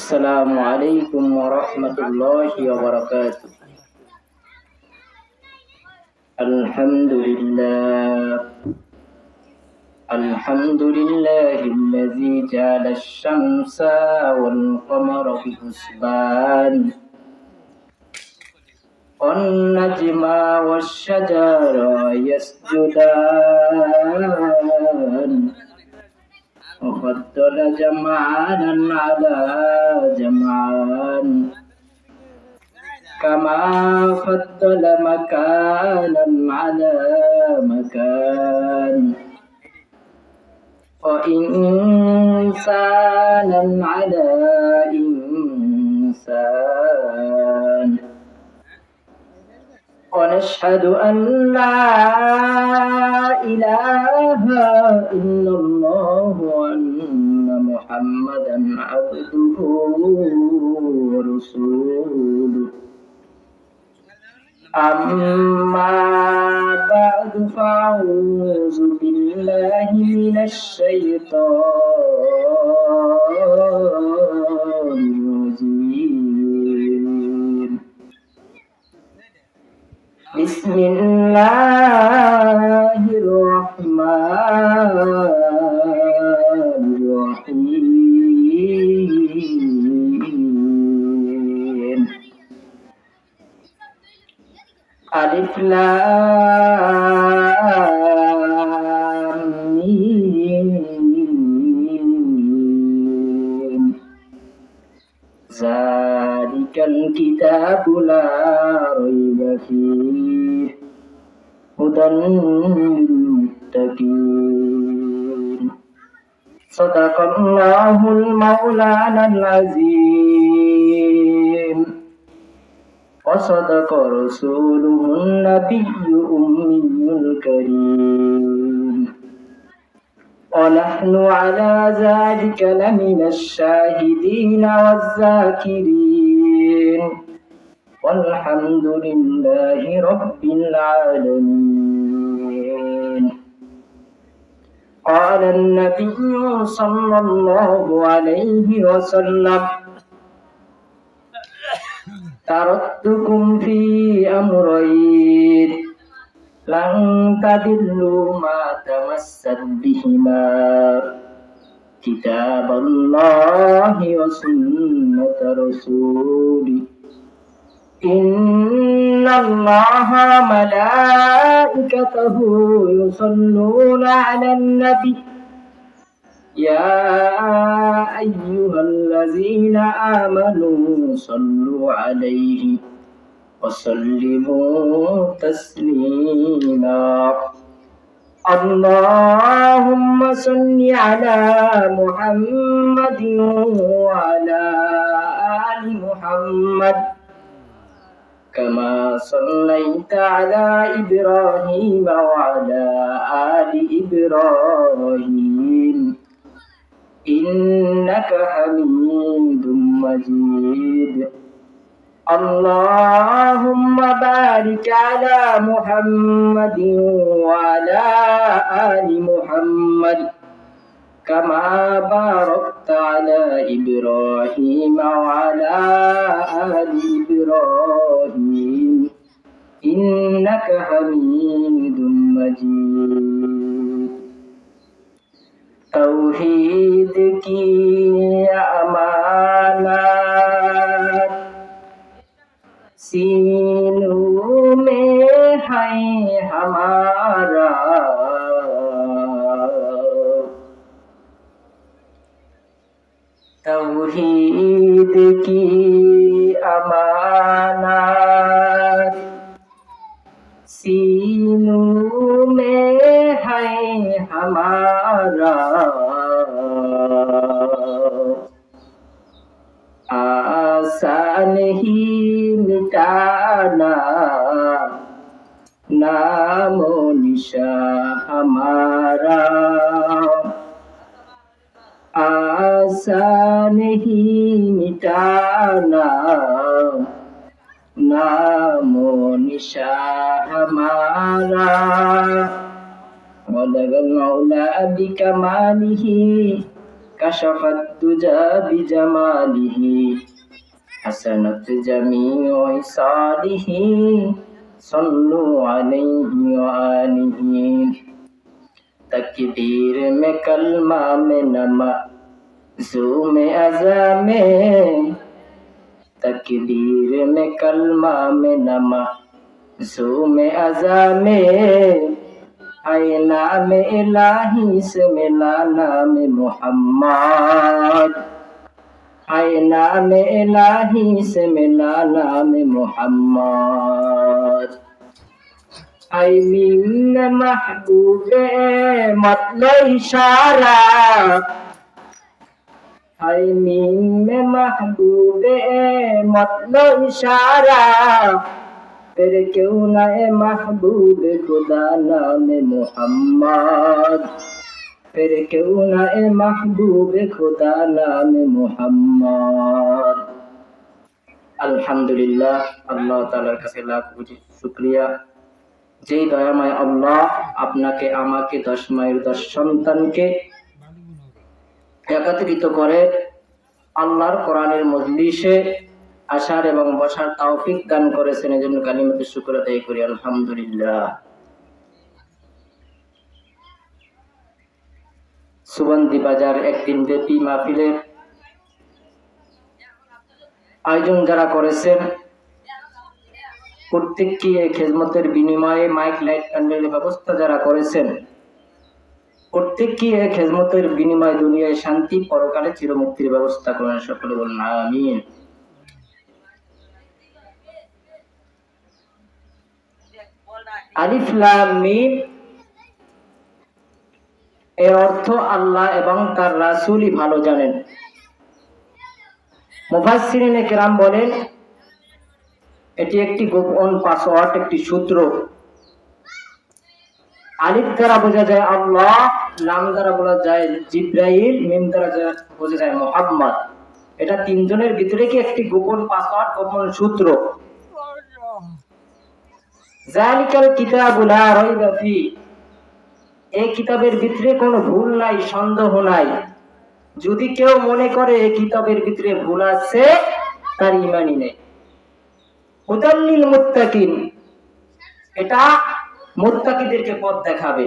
Assalamualaikum warahmatullahi wabarakatuh. Alhamdulillah. Alhamdulillahilladzi ja'ala asy-syamsa wal qamara bi husban. Wan najma wasyajara yasjudan. وفضل جمعانا على جمعان كما فضل مكانا على مكان وإنسانا على إنسان ونشهد أن لا إله إلا الله وأن محمدا عبده ورسوله أما بعد فأعوذ بالله من الشيطان الرجيم بسم الله الرحمن الرحيم ألف لام ميم ذلك الكتاب لا ريب فيه هدى للمتقين صدق الله المولانا العظيم وصدق رسوله النبي الأمي الكريم ونحن على ذلك لمن الشاهدين والذاكرين والحمد لله رب العالمين. قال النبي صلى الله عليه وسلم تركتكم في أمرين لن تضلوا ما تمسك بهما كتاب الله وسنة رسوله إن الله وملائكته يصلون على النبي يا أيها الذين آمنوا صلوا عليه وسلموا تسليما اللهم صل على محمد وعلى آل محمد كما صليت على إبراهيم وعلى آل إبراهيم إنك حميد مجيد اللهم بارك على محمد وعلى آل محمد كما باركت على إبراهيم وعلى آل إبراهيم إنك حميد مجيد توحید کی امانت سینوں میں ہے ہمارا توحید کی امانت سینوں میں ہے ہمارا آسان ہی مٹانا نام و نشان ہمارا آسان ہی مٹانا نام و نشان ہمارا بلغ العلا بکمالہ কাশাফাত দুজা বিজামালিহি Hasnat জামিউ Salihi সল্লু আলাইহি ওয়া আলিহি तकबीर में कलमा में नमा ज़ूम अज़ा में तकबीर में कलमा में नमा ज़ूम अज़ा में आए नाम इलाही से मिला नाम मोहम्मद आए नाम इलाही से मिला नाम मोहम्मद आई मीन महबूबे मतलब इशारा आई मीन महबूबे मतलब इशारा तेरे क्यों ना ए महबूब खुदा नाम मोहम्मद तेरे क्यों ना ए महबूब खुदा नाम मोहम्मद। अल्हम्दुलिल्लाह अल्लाह ताआलार काছে লাখ কোটি শুকরিয়া যে দয়াময় আল্লাহ আপনাকে আমাকে 10 মায়ের 10 সন্তানকে একত্রিত করে আল্লাহর কোরআনের মজলিসে আসার এবং বসার তৌফিক দান করেছেন, এজন্য কালিমাতে শুকর আদায় করি আলহামদুলিল্লাহ। সুবন্দি বাজার একদিন ব্যাপী মাহফিলের আয়োজন যারা করেছেন প্রত্যেককে এই খেদমতের বিনিময়ে মাইক লাইট প্যান্ডেলের ব্যবস্থা যারা করেছেন প্রত্যেককে এই খেদমতের বিনিময়ে দুনিয়ায় শান্তি পরকালে চিরমুক্তির ব্যবস্থা করেন, সকলে বলুন আমিন। আলিফ লাম মিম এর অর্থ আল্লাহ এবং তার রাসূলই ভালো জানেন। মুফাসসিরিনে কেরাম বলেন এটি একটি গোপন পাসওয়ার্ড, একটি সূত্র। আলিফ দ্বারা বোঝা যায় আল্লাহ, লাম দ্বারা বলা যায় জিব্রাইল, মিম দ্বারা বোঝা যায় মুহাম্মদ। এটা তিনজনের ভিতরে কি একটি গোপন পাসওয়ার্ড, গোপন সূত্র। যালিকাল কিতাবু লা রাইবা ফি, এই কিতাবের ভিতরে কোনো ভুল নাই, সন্দেহ নাই। যদি কেউ মনে করে এই কিতাবের ভিতরে ভুল আছে তার ঈমানই নেই। হুদাল্লিল মুত্তাকিন, এটা মুত্তাকিদেরকে পথ দেখাবে।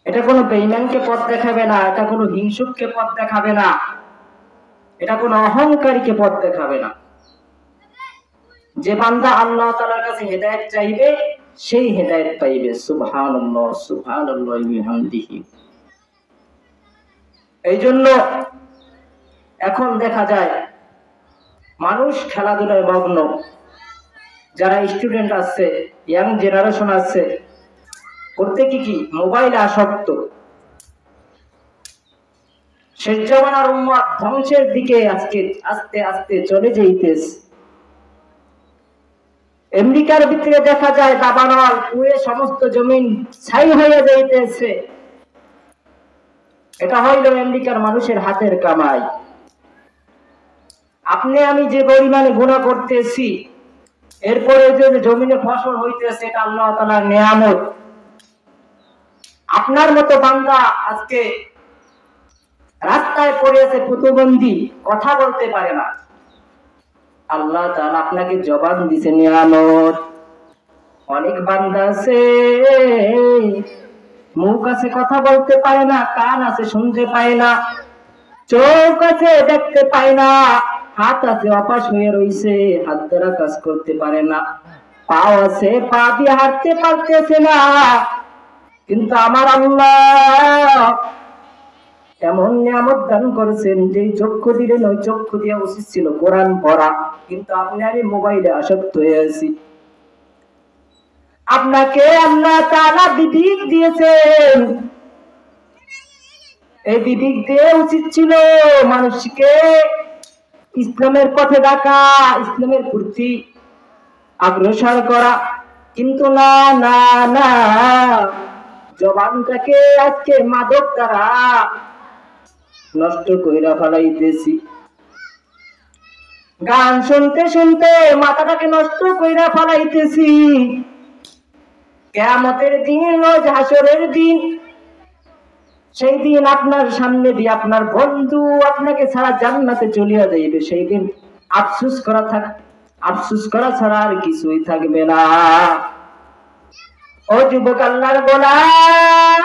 এটা কোনো বেঈমানকে পথ দেখাবে না, এটা কোনো হিংসুককে পথ দেখাবে না, এটা কোনো অহংকারীকে পথ দেখাবে না। যে বান্দা আল্লাহ তাআলার কাছে হেদায়েত চাইবে সেই হেদায়েত পাইবে। সুবহানাল্লাহ সুবহানাল্লাহি ওয়া বিহামদিহি। এইজন্য এখন দেখা যায় মানুষ খেলাধুলায় মগ্ন, যারা স্টুডেন্ট আছে, ইয়াং জেনারেশন আছে, প্রত্যেকে কি মোবাইলে আসক্ত। শেষ জামানার উম্মত ধ্বংসের দিকে আজকে আস্তে আস্তে চলে যাইতেছে। আমেরিকার ভিতরে দেখা যায় দাবানল পুড়ে সমস্ত জমিন ছাই হয়ে যাইতেছে। এটা হইল আমেরিকার মানুষের হাতের কামাই। আপনি আমি যে পরিমাণে গুনাহ করতেছি, এরপরে যে জমিনে ফসল হইতেছে, এটা আল্লাহ তাআলার নিয়ামত। আপনার মতো বান্দা আজকে রাস্তায় পড়ে আছে প্রতিবন্ধী, কথা বলতে পারে না। আল্লাহ তাআলা আপনাকে জবান দিয়েছে, নিয়ামত। অনেক বান্দা আছে মুখ আছে কথা বলতে পারে না, কান আছে শুনতে পায় না, চোখ আছে দেখতে পায় না, হাত আছে অপাস হয়ে রইছে, হাত দ্বারা কাজ করতে পারে না, পাও আছে পা দিয়ে হাঁটতে পারতেছে না। কিন্তু আমার আল্লাহ এমন নিয়ামত দান করেছেন যে চক্ষু দিলেন, ওই চক্ষু দিয়ে উচিত ছিল কোরআন পড়া, কিন্তু আপনি আমি মোবাইলে আসক্ত হয়ে আছি। আপনাকে আল্লাহ তাআলা বিবেক দিয়েছেন, এই বিবেক দিয়ে উচিত ছিল মানুষকে ইসলামের পথে ডাকা, ইসলামের প্রতি অগ্রসর করা। কিন্তু না না না, জবানটাকে আজকে মাদক দ্বারা নষ্ট কইরা ফেলাইতেছি, গান শুনতে শুনতে মাথাটাকে নষ্ট কইরা ফেলাইতেছি। কিয়ামতের দিন, রোজ হাসরের দিন সেই দিন আপনার সামনে দিয়ে আপনার বন্ধু আপনাকে ছাড়া জান্নাতে চলিয়া যাইবে, সেই দিন আফসোস করা ছাড়া আর কিছুই থাকবে না। ও যুবক আল্লাহর গোলাম,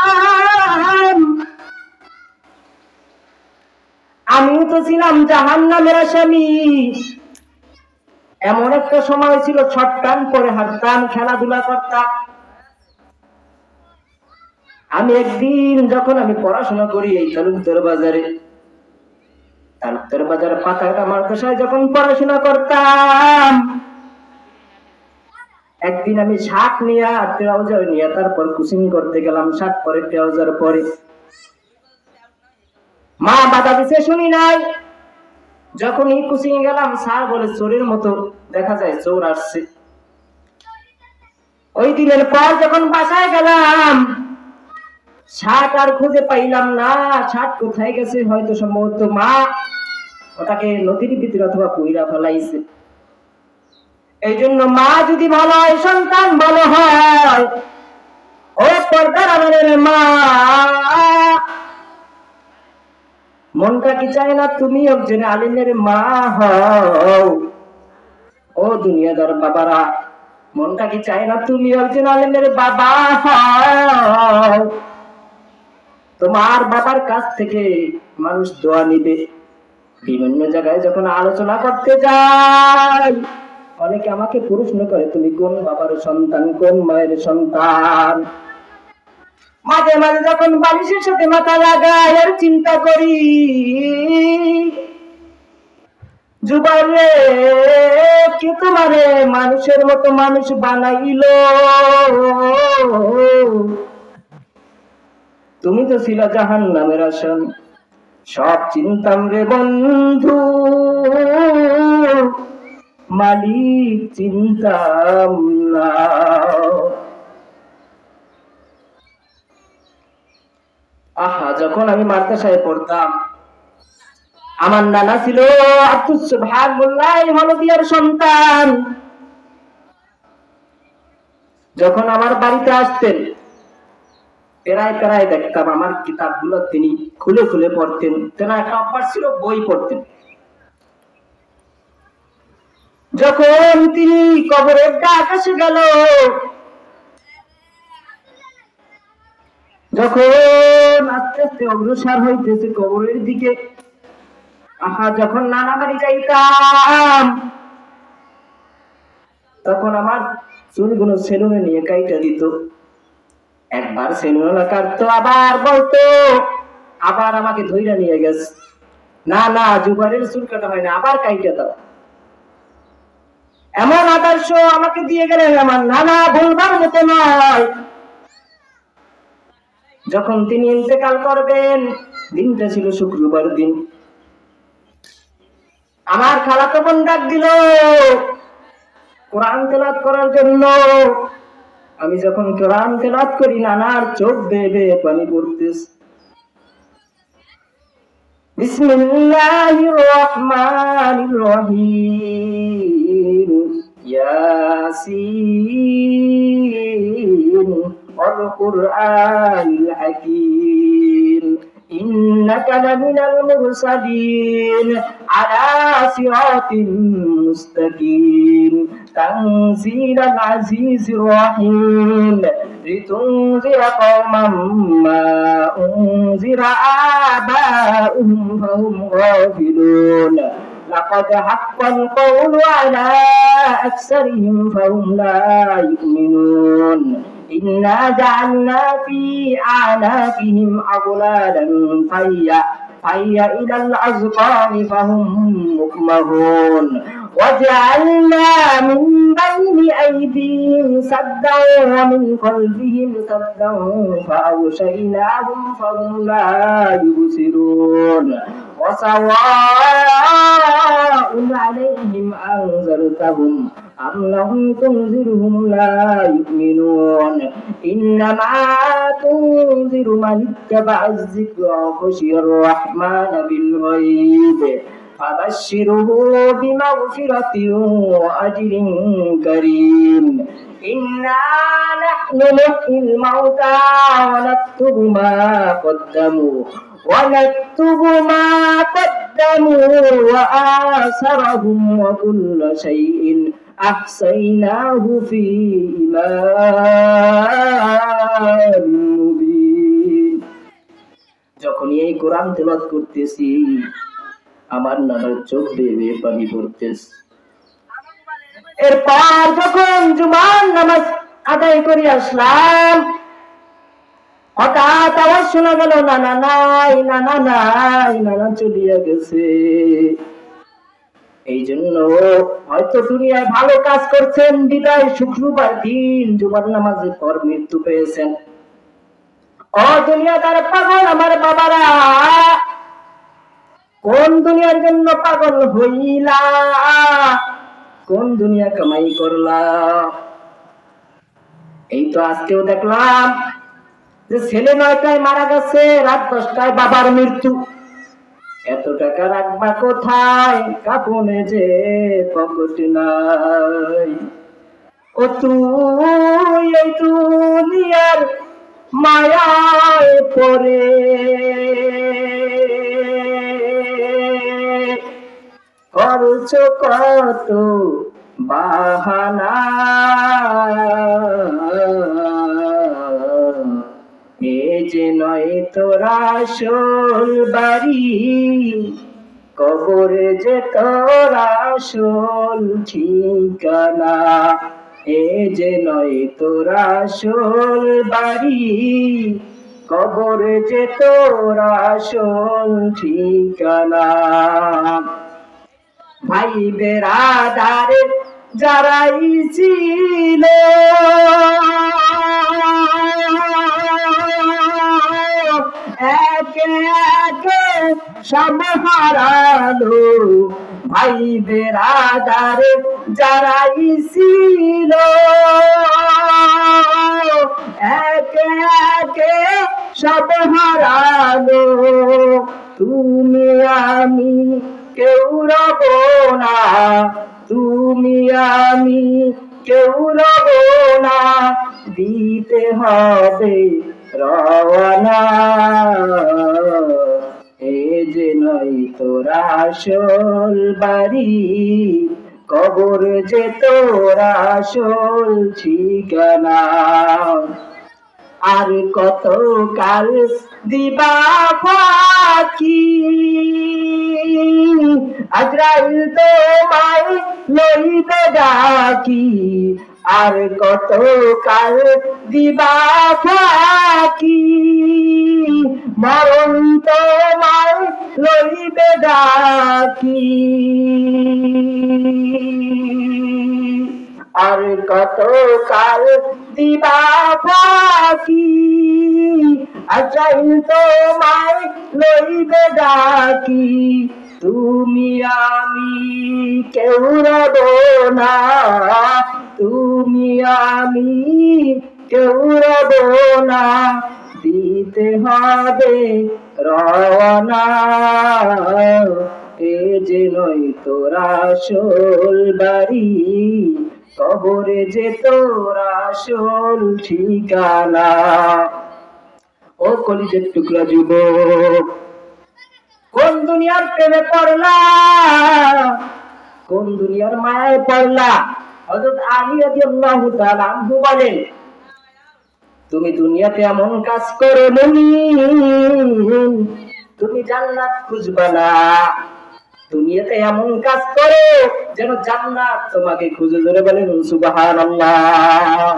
আমিও তো ছিলাম জাহান্নামের আসামি। এমন একটা সময় ছিল, ছটকান করে হাঁটতাম, খেলাধুলা করতাম। আমি একদিন যখন আমি পড়াশোনা করি এই তালুকদার বাজারে পাতাটা মাদ্রাসায় যখন পড়াশোনা করতাম, একদিন আমি শার্ট নিয়ে ট্রাউজার নিয়ে তারপর কোচিং করতে গেলাম। শার্ট পরে ট্রাউজার পরে মা বাধা দিছে, শুনি নাই। যখন এই কোচিং গেলাম, স্যার বলে চোরের মতো দেখা যায়, চোর আসছে। ওই দিনের পর যখন বাসায় গেলাম, শার্ট আর খুঁজে পাইলাম না। শার্ট কোথায় গেছে? হয়তো সম্ভবত মা ওটাকে নদীর ভিতরে অথবা পুইরা ফেলাইছে। এই জন্য মা যদি ভালো হয়, সন্তান ভালো হয়। ও পর্দার আড়ালের মা, মনটা কি চায় না তুমি একজন আলিমের মা হও? ও দুনিয়াদার বাবারা, মনটা কি চায় না তুমি একজন আলিমের বাবা হও? তোমার বাবার কাছ থেকে মানুষ দোয়া নিবে। বিভিন্ন জায়গায় যখন আলোচনা করতে যাই, অনেকে আমাকে প্রশ্ন করে, তুমি কোন বাবার সন্তান, কোন মায়ের সন্তান? মাঝে মাঝে যখন বালিশের সাথে মাথা লাগাই আর চিন্তা করি, যুবক রে, কে তোমারে মানুষের মতো মানুষ বানাইলো? তুমি তো ছিল জাহান্নামের আসামি। সব চিন্তাম রে বন্ধু, মালিক চিন্তাম না। আহা, যখন আমি মাদ্রাসায় পড়তাম, আমার নানা ছিল আব্দুস সুবহান মোল্লা হলদিয়ার সন্তান। যখন আমার বাড়িতে আসতেন, প্রায় দেখতাম আমার কিতাবগুলো তিনি খুলে খুলে পড়তেন। তেনার একটা অভ্যাস ছিল, বই পড়তেন। যখন তিনি কবরের ডাক এসে গেল, যখন আস্তে আস্তে অগ্রসর হইতেছে কবরের দিকে, আহা, যখন নানা বাড়ি যাইতাম, তখন আমার চুলগুলো সেলুনে নিয়ে কাইটা দিত। একবার সেলুনে কাটতো, আবার বলতো, আবার আমাকে ধইরা নিয়ে গেছে, না না জুবারের চুল কাটা হয় না, আবার কাইটা দাও। এমন আদর্শ আমাকে দিয়ে গেলেন আমার নানা, বলবার মতো নয়। যখন তিনি ইন্তেকাল করবেন, দিনটা ছিল শুক্রবার দিন। আমার খালাতো বোন ডাক দিল কোরআন তেলাওয়াত করার জন্য। আমি যখন কোরআন তেলাওয়াত করি, নানার চোখ বেয়ে বেয়ে পানি পড়তেছে। বিসমিল্লাহির রহমানির রহিম, ইয়াসিন ওয়াল কুরআনিল হাকীম, ইন্নাকা লামিনাল মুরসালিন আলা সিরাতিন মুস্তাকিম, তানজিলাল আজিজির রহিম, লিতুনজিরা কওমান মা উনজিরা আবাউহুম ফাহুম গাফিলুন, লাকাদ হাক্কাল কওলু আলা আকসারিহিম ফাহুম লা ইউমিনুন, ইন্না জাআলনা ফি আ'নাকিহিম আগলালান ফাহিয়া ইলাল আযকানি ফাহুম মুকমাহুন, وجعلنا من بين أيديهم سدا ومن خلفهم سدا فأغشيناهم فهم لا يبصرون، وسواء عليهم أنذرتهم أم لم تنذرهم لا يؤمنون، إنما تنذر من اتبع الذكر وخشي الرحمن بالغيب ফাবাশশিরহু বিমাগফিরাতিন ওয়া আজরিন কারীম। ইন্না নাহনু নুহয়িল মাউতা ওয়া নাকতুবু মা কদ্দামু ওয়া আসারহুম ওয়া কুল্লা শাইইন আহসাইনাহু ফি ইমামিন মুবিন। যখন এই কোরআন তেলাওয়াত করতেছি আমার নানার চোখ বেয়ে পানি পড়তেছে। এরপর যখন জুমার নামাজ আদায় করে আসলাম, হঠাৎ আওয়াজ শোনা গেল, নানা নাই, নানা নাই, নানা চলিয়া গেছে। এই জন্য হয়তো দুনিয়ায় ভালো কাজ করছেন বিদায় শুক্রবার দিন জুমার নামাজের পর মৃত্যু পেয়েছেন। ও দুনিয়াদার পাগল আমার বাবারা, কোন দুনিয়ার জন্য পাগল হইলা, কোন দুনিয়া কামাই করলা? এই তো আজকেও দেখলাম যে ছেলে 9টায় মারা গেছে, রাত 10টায় বাবার মৃত্যু। এত টাকা রাখবা কোথায়, কাপনে যে পকেট নাই। ও তুই এই দুনিয়ার মায়ায় পড়ে করছো কত বাহানা, এ যে নয় তোরা আসল বাড়ি, কবরে যে তোরা আসল ঠিকানা। এ যে নয় তোরা আসল বাড়ি, কবরে যে তোরা আসল ঠিকানা। ভাই বেরাদারে যারাই ছিল একে একে সব হারালো, ভাই বেরাদারে যারাই ছিল একে একে সব হারালো। তুমি আমি কেউ রব না, তুমি আমি কেউ রব না, দিতে হবে রওনা। এ যে নয় তোরা আসল বাড়ি, কবর যে তোরা আসল ঠিকানা। আর কত কাল দিবা ফাঁকি, আজরাইল তোমায় লইবে ডাকি। আর কত কাল দিবা ফাঁকি, মরণ তোমায় লইবে ডাকি। আর কত কাল দিবা ফাঁকি, আজরাইল তোমায় লইবে ডাকি। তুমি আমি কেউ রব না, তুমি আমি কেউ রব না, দিতে হবে রওনা। এ যে নয় তোরা আসল বাড়ি, কবরে যে তোরা আসল ঠিকানা। ও কলিজার টুকরা যুবক, কোন দুনিয়ার প্রেমে পড়লা, কোন দুনিয়ার মায়ায় পড়লা? হযরত আলী রাদিয়াল্লাহু তাআলা আনহু বলেন, তুমি দুনিয়াতে এমন কাজ করো মুমিন, তুমি জান্নাত খুঁজবা না। দুনিয়াতে এমন কাজ করো যেন জান্নাত তোমাকে খুঁজে। ধরে বলেন সুবহানাল্লাহ।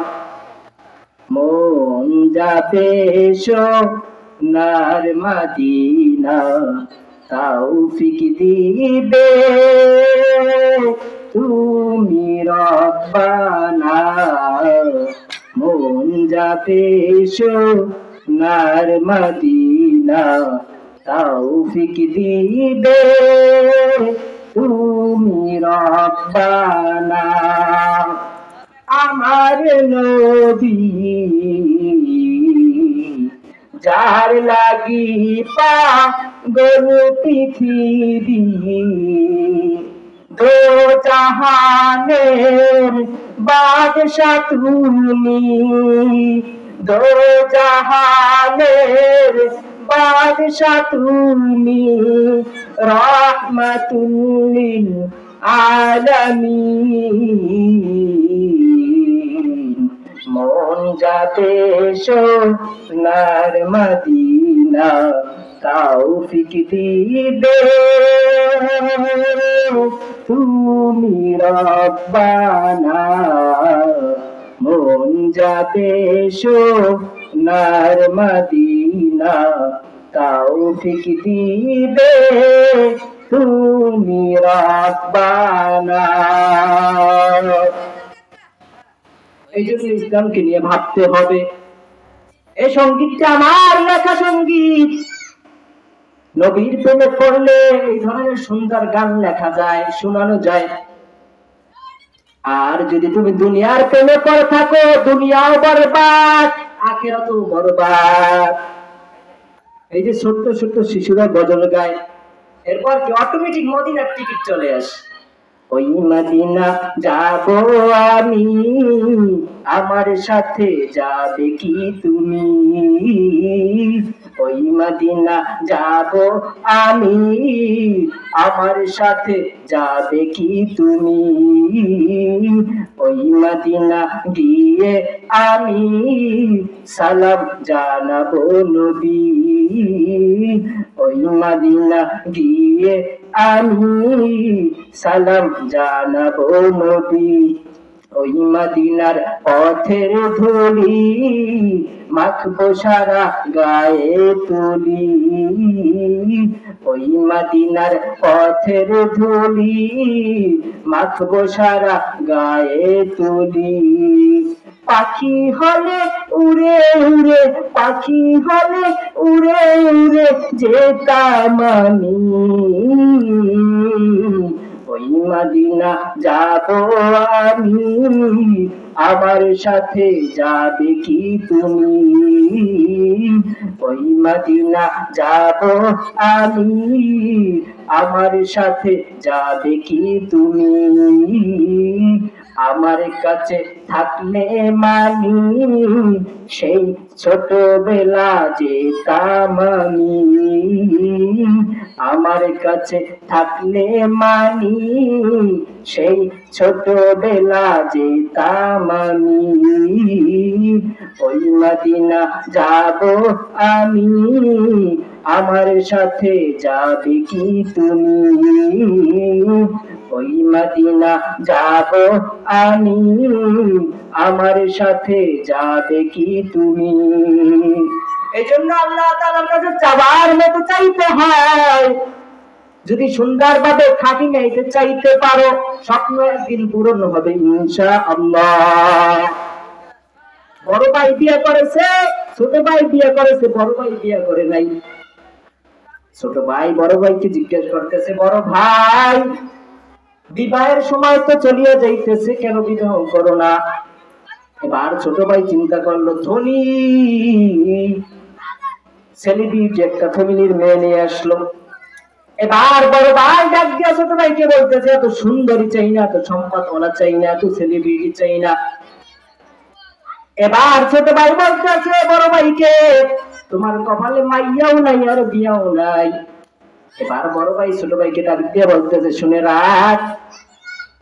মন যাবে সোনার মদিনা, তৌফিক দিবে তুমি রব্বানা। মন যাবে সোনার মদিনা, তৌফিক দিবে তুমি রব্বানা। আমার নবী যার লাগি পাগল পৃথিবী, দো জাহানের বাদশা তুমি, দো জাহানের বাদশা তুমি, রাহমাতুল লিল আলামিন। মন যাবে সোনার মদিনা, তৌফিক দিবে তুমি রব্বানা। মন যাবে সোনার মদিনা, তৌফিক দিবে তুমি রব্বানা। এই জন্য ইসলামকে নিয়ে ভাবতে হবে। এই সঙ্গীতটা আমার লেখা সঙ্গীত। নবীর প্রেমে পড়লে এই ধরনের সুন্দর গান লেখা যায়, শোনানো যায়। আর যদি তুমি দুনিয়ার প্রেমে পড়ে থাকো, দুনিয়াও বরবাদ, আখিরাতও বরবাদ। এই যে ছোট্ট ছোট্ট শিশুরা গজল গায়, এরপর কি অটোমেটিক মদিনার টিকিট চলে আসে। ওই মদিনা যাবো আমি, আমার সাথে যাবে কি তুমি? ওই মদিনা যাবো আমি, আমার সাথে যাবে কি তুমি? ওই মদিনা গিয়ে আমি সালাম জানাবো নবী। ওই মদিনা গিয়ে আমি সালাম জানাবো নবী। ওই মদিনার পথের ধুলি মাখবো সারা গায়ে তুলি। ওই মদিনার পথের ধুলি মাখবো সারা গায়ে তুলি। পাখি হলে উড়ে উড়ে, পাখি হলে উড়ে উড়ে যেতাম আমি। ওই মদিনা যাবো আমি, আমার সাথে যাবে কি তুমি? ওই মদিনা যাবো আমি, আমার সাথে যাবে কি তুমি? আমার কাছে থাকলে মানি সেই ছোটবেলা যেতাম আমি। আমার কাছে থাকলে মানি সেই ছোটবেলা যেতাম আমি। ওই মদিনা যাবো আমি, আমার সাথে যাবে কি তুমি? ওই মদিনা যাবো আমি, আমার সাথে যাবে কি তুমি? এই জন্য আল্লাহ তাআলার কাছে চাবার মতো চাইতে হয়। যদি সুন্দরভাবে খাঁটি গাইতে চাইতে পারো, স্বপ্ন একদিন পূরণ হবে ইনশাআল্লাহ। বড় ভাই বিয়ে করেছে, ছোট ভাই বিয়ে করেছে, বড় ভাই বিয়ে করে নাই। ছোট ভাই বড় ভাইকে জিজ্ঞেস করতেছে, বড় ভাই বিবাহের সময় তো চলিয়ে যাইতেছে, কেন বিবাহ করো না? এবার ছোট ভাই চিন্তা করলো, ধনী সেলিব্রিটি একটা ফ্যামিলির মেয়ে নিয়ে আসলো। এবার বড় ভাই ডাক দিয়া ছোট ভাইকে বলতেছে, এত সুন্দরী চাই না, এত সম্পদ ওলা চাই না, এত সেলিব্রিটি চাই না। এবার ছোট ভাই বলতেছে বড় ভাইকে, তোমার কপালে মাইয়াও নাই আর বিয়াও নাই। এবার বড় ভাই ছোট ভাইকে ডাক দিয়ে বলতেছে, শুনে রাখ,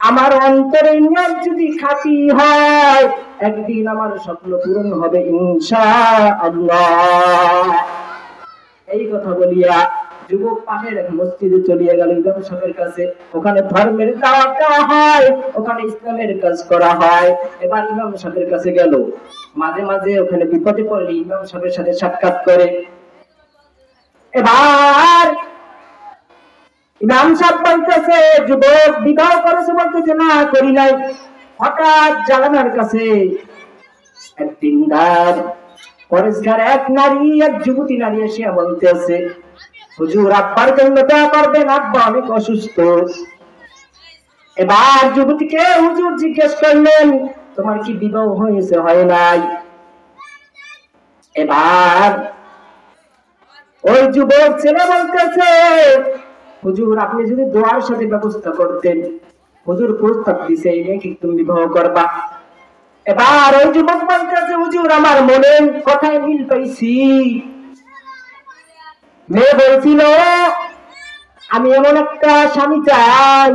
আমার অন্তরের নিয়ত যদি খাঁটি হয়, একদিন আমার স্বপ্ন পূরণ হবে ইনশাআল্লাহ। এই কথা বলিয়া যুবক পাশের এক মসজিদে চলিয়ে গেল ইমাম সাহেবের কাছে। ওখানে ধর্মের দাওয়াত দেওয়া হয়, ওখানে ইসলামের কাজ করা হয়। এবার ইমাম সাহেবের কাছে গেল, মাঝে মাঝে ওখানে বিপদে পড়লে ইমাম সাহেবের সাথে সাক্ষাৎ করে। এবার ইমাম সাহেব বলতেছে, যুবক বিবাহ করেছে? বলতেছে না, করি নাই। হঠাৎ জানালার কাছে এক দিনদার পরেশগার এক নারী, এক যুবতী নারী এসে বলতেছে, হুজুর আব্বার জন্য দোয়া করবেন, আব্বা অনেক অসুস্থ। এবার যুবতীকে হুজুর জিজ্ঞেস করলেন, তোমার কি বিবাহ হয়েছে? হয় নাই। এবার ওই যুবক ছেলে বলতেছে, হুজুর আপনি যদি দোয়ার সাথে ব্যবস্থা করতেন, হুজুর প্রস্তাব দিছে এই মেয়েকে তুমি বিবাহ করবা। এবার ওই যুবক বলতেছে হুজুর আমার মনের কথায় মিল পাইছি। মেয়ে বলছিল আমি এমন একটা স্বামী চাই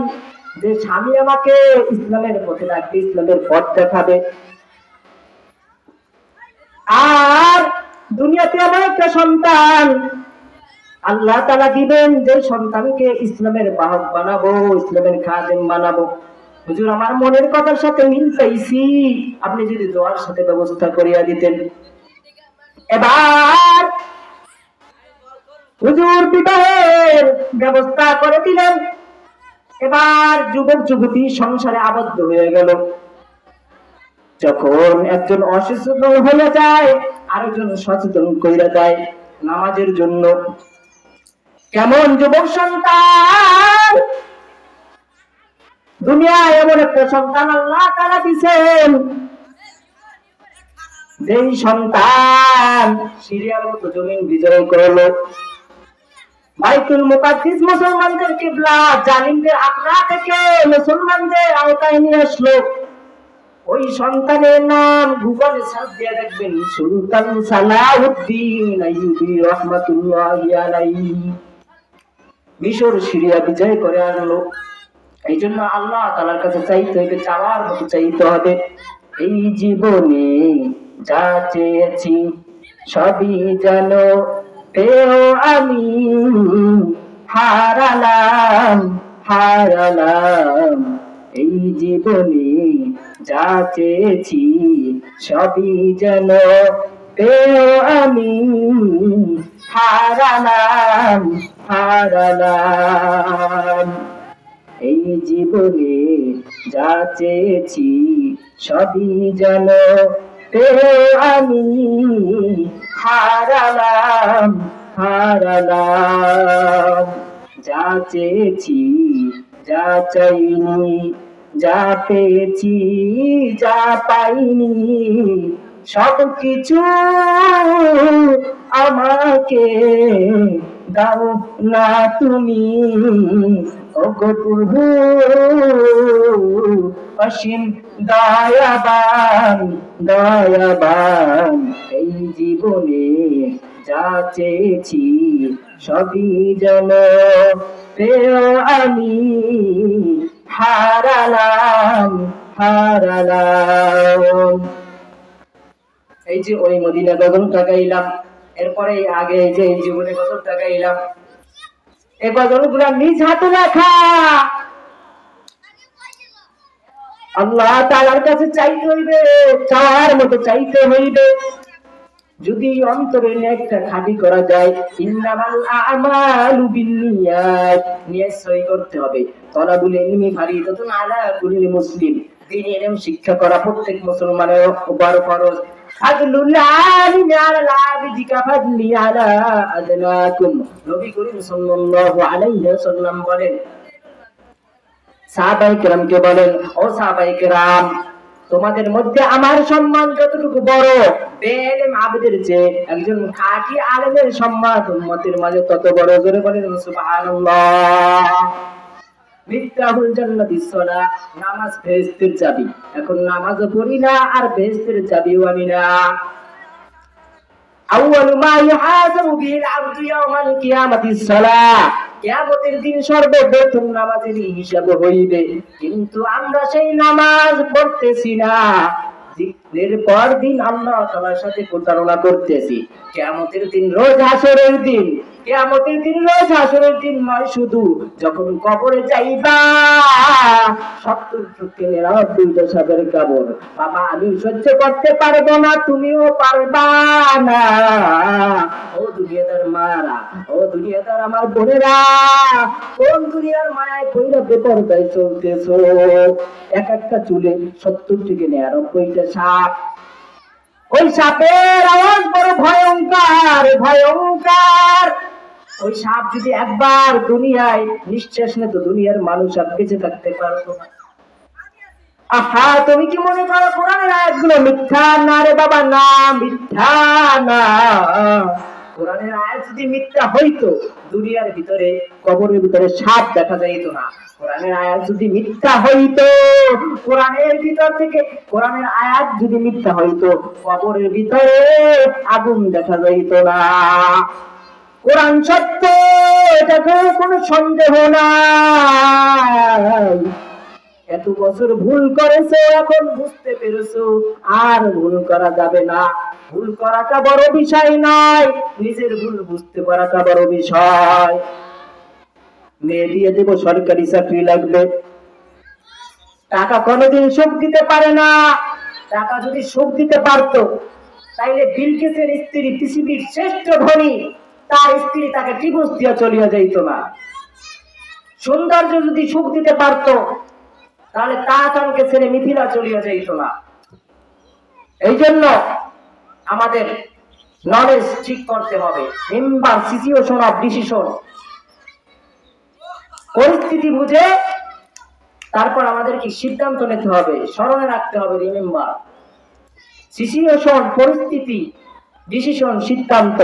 যে স্বামী আমাকে ইসলামের পথে রাখবে, ইসলামের পথ দেখাবে, আর দুনিয়াতে আমার একটা সন্তান আল্লাহ তাআলা দিবেন, যে সন্তানকে ইসলামের বাহক বানাবো, ইসলামের খাদেম বানাবো। হুজুর আমার মনের কথার সাথে মিল পাইছি, আপনি যদি দোয়ার সাথে ব্যবস্থা করিয়া দিতেন। এবার হুজুর বিবাহের ব্যবস্থা করে দিলেন। এবার যুবক যুবতী সংসারে আবদ্ধ হয়ে গেল। যখন একজন অসচেতন হয়ে যায় আরেকজন সচেতন কইরা দেয় নামাজের জন্য। কেমন যুবক সন্তান, দুনিয়ায় এমন একটা সন্তান আল্লাহ তাআলা দিয়েছেন, যেই সন্তান সিরিয়ার মতো জমিন বিজয় করলো, বাইতুল মুকাদ্দিস মুসলমানদের কিবলা জালিমদের আকড়া থেকে মুসলমানদের আওতায় নিয়ে আসলো। ওই সন্তানের নাম গুগলে সার্চ দিয়ে দেখবেন সুলতান সালাউদ্দিন আইয়ুবী রাহমাতুল্লাহি আলাইহি। মিশর সিরিয়া বিজয় করে আনলো। এই জন্য আল্লাহ তাআলার কাছে চাইতে হবে, চাওয়ার মতো চাইতে হবে। এই জীবনে যা চেয়েছি সবই যেন পেও আমি, হারালাম হারালাম। এই জীবনে যা চেয়েছি সবই যেন পেও আমি, হারালাম হারালাম। এই জীবনে যা চেয়েছি সবই যেন পেও আমি, হারালাম হারালাম। যা চেয়েছি যা চাইনি, যা পেয়েছি যা পাইনি, সবকিছু আমাকে দাও না তুমি, ওগো প্রভু অসীম দয়াবান দয়াবান। এই জীবনে যা চেয়েছি সবই যেন পেও আমি, হারালাম হারালাম। এই যে ওই মদিনা গজলটা গাইলাম, এরপরে আগে এই যে এই জীবনে গজলটা গাইলাম, এই গজলগুলা নিজ হাতে লেখা। আল্লাহ তাআলার কাছে চাইতে হইবে, চাওয়ার মতো চাইতে হইবে। যদি অন্তরে নেকটা খাঁটি করা যায়, ইন্নামাল আমালু বিন্নিয়াত, নিয়ত সই করতে হবে। তলাবুল ইলমি ফারিদাতুন আলা কুল্লি মুসলিম, দ্বীনি ইলম শিক্ষা করা প্রত্যেক মুসলমানের উপর ফরজ। ফাদলুল আলিমি আলাল আবিদি কাফাদলি আলা আদনাকুম, নবী করিম সাল্লাল্লাহু আলাইহি ওয়াসাল্লাম বলেন, সাহাবায়ে কেরামকে বলেন, ও সাহাবায়ে কেরাম, তোমাদের মধ্যে আমার সম্মান যতটুকু বড় বেইলম আবেদের চেয়ে একজন খাঁটি আলেমের সম্মান উম্মতের মাঝে তত বড়। জোরে বলেন সুবহানাল্লাহ। মিফতাহুল জান্নাতিস সালাহ, নামাজ বেহেশতের চাবি। এখন নামাজও পড়ি না আর বেহেশতের চাবিও আনি না। আউয়ালু মা ইউহাসাবু বিল আবদু ইয়াওমাল কিয়ামাতিস সালাহ, কিয়ামতের দিন সর্বপ্রথম নামাজের হিসাব হইবে, কিন্তু আমরা সেই নামাজ পড়তেছি না। জিকিরের পর দিন আল্লাহ তাআলার সাথে প্রতারণা করতেছি। কিয়ামতের দিন রোজ হাসরের দিন, কিয়ামতের দিন রোজ হাসরের দিন নয় শুধু, যখন কবরে যাইবা 70 চুক্কের 2টা সাদের কবর, বাবা আমি সহ্য করতে পারবো না, তুমিও পারবা না। ও দুনিয়াদার মারা, ও দুনিয়াদার আমার বোনেরা, কোন দুনিয়ার মায়ায় কইরা বেপরদায় চলতেছো? এক একটা চুলে 70 থেকে 99টা সাপ। ওই সাপের আওয়াজ বড় ভয়ঙ্কর ভয়ঙ্কর। ওই সাপ যদি একবার দুনিয়ায় নিঃশ্বাস নিত, দুনিয়ার মানুষ আর বেঁচে থাকতে পারতো না। আহা, তুমি কি মনে করো কোরআনের আয়াতগুলো মিথ্যা? না রে বাবা, না, মিথ্যা না। কোরআনের আয়াত যদি মিথ্যা হইতো দুনিয়ার ভিতরে কবরের ভিতরে সাপ দেখা যাইতো না। কোরআনের আয়াত যদি মিথ্যা হইতো, কোরআনের ভিতর থেকে কোরআনের আয়াত যদি মিথ্যা হইতো কবরের ভিতরে আগুন দেখা যাইতো না। কোরআন সত্য, এটাতে কোনো সন্দেহ নাই। এত বছর ভুল করেছো, এখন বুঝতে পেরেছো আর ভুল করা যাবে না। ভুল করাটা বড় বিষয় নয়, নিজের ভুল বুঝতে পারাটা বড় বিষয়। মেয়ে দিয়ে দেবো, সরকারি চাকরি লাগবে, টাকা কোনোদিন সুখ দিতে পারে না। টাকা যদি সুখ দিতে পারতো তাইলে বিল গেটসের স্ত্রী পৃথিবীর শ্রেষ্ঠ ধনী, তার স্ত্রী তাকে ডিভোর্স দিয়ে চলিয়া যাইত না। সৌন্দর্য যদি সুখ দিতে পারতো তাহলে তাকে ছেড়ে মিথিলা চলিয়া যাইত না। এই জন্য আমাদের নলেজ ঠিক করতে হবে, মেম্বার সিচুয়েশন অফ ডিসিশন, পরিস্থিতি বুঝে তারপর আমাদেরকে সিদ্ধান্ত নিতে হবে। স্মরণে রাখতে হবে, রিমেম্বার, সিচুয়েশন, পরিস্থিতি, ডিসিশন, সিদ্ধান্ত।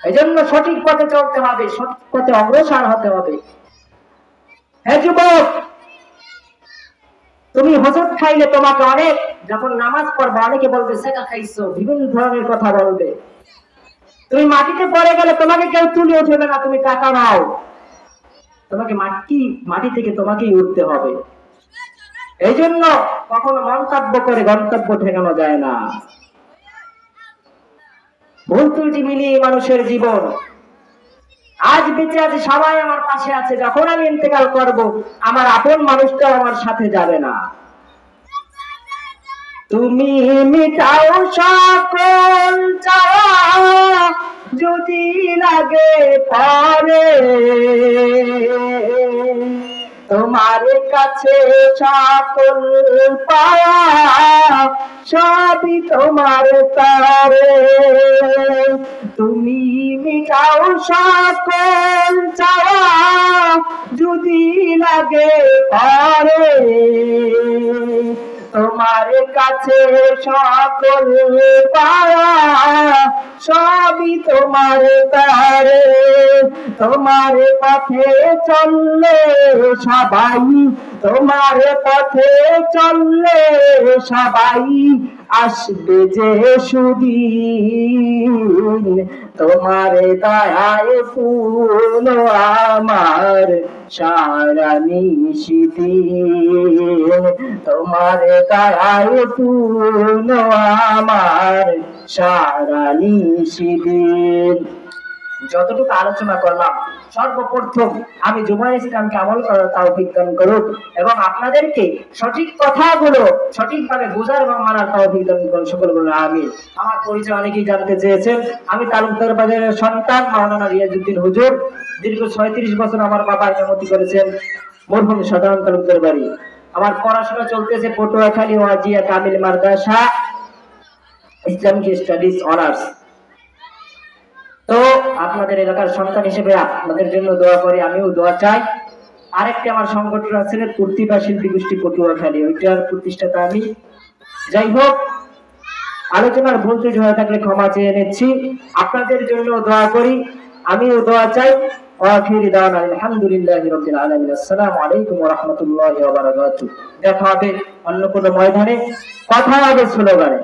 এই জন্য সঠিক পথে চলতে হবে, সঠিক পথে অগ্রসর হতে হবে। হে যুবক, তুমি হজত খাইলে তোমাকে অনেক, যখন নামাজ পড়বে অনেকে বলবে সেকা খাইছো, বিভিন্ন ধরনের কথা বলবে। তুমি মাটিতে পড়ে গেলে তোমাকে কেউ তুলে উঠবে না, তুমি টাকা নাও, তোমাকে মাটি থেকে তোমাকেই উঠতে হবে। এই জন্য কখনো মন্তব্য করে গন্তব্য ঠেকানো যায় না। ভুল ত্রুটি মিলিয়ে মানুষের জীবন। আজ বেঁচে আছে, সবাই আমার পাশে আছে, যখন আমি ইন্তেকাল করব আমার আপন মানুষটাও আমার সাথে যাবে না। তুমি মিটাও সকল চাওয়া, যদি লাগে পরে তোমার কাছে সকল পাওয়া, সবই তোমার তারে। তুমি মিটাও সকল চাওয়া, যদি লাগে পরে তোমার কাছে সকল পাওয়া, সবই তোমার তারে। তোমার পথে চললে সবাই, তোমার পথে চললে সবাই আসবে যে সুদিন। তোমার দয়ায় ফুল আমার সারা নিশিদিন, তোমার দয়ায় ফুল আমার সারা নিশিদিন। যতটুকু আলোচনা করলাম, সর্বপ্রথম আমি জুমাইর ইসলামকে আমল করার তৌফিক দান করুন এবং আপনাদেরকে সঠিক কথাগুলো সঠিকভাবে বোঝার এবং মানার তৌফিক দান করুন। সকল বলুন আমিন। আমার পরিচয় অনেকেই জানতে চেয়েছেন। আমি তালুকদার বাজারের সন্তান মাওলানা রিয়াজউদ্দিন হুজুর। দীর্ঘ 36 বছর আমার বাবা ইমামতি করেছেন মরহুম সাধারণ তালুকদার বাড়ি। আমার পড়াশোনা চলতেছে পটুয়াখালী ওয়াজিয়া কামিল মাদ্রাসা, ইসলামিক স্টাডিজ অনার্স। তো আপনাদের এলাকার সন্তান হিসেবে আপনাদের জন্য দোয়া করি, আমিও দোয়া চাই। আরেকটি আমার সংগঠন আছে প্রতিভা শিল্পী গোষ্ঠী পটুয়াখালী, ওইটার প্রতিষ্ঠাতা আমি। যাই হোক, আলোচনার ভুল ত্রুটি হয়ে থাকলে ক্ষমা চেয়ে নিচ্ছি। আপনাদের জন্য দোয়া করি, আমিও দোয়া চাই। ওয়াখির দাওয়ানা আলহামদুলিল্লাহি রাব্বিল আলামিন। আসসালামু আলাইকুম ওয়া রাহমাতুল্লাহি ওয়া বারাকাতুহু। দেখা হবে অন্য কোনো ময়দানে, কথা হবে স্লোগানে।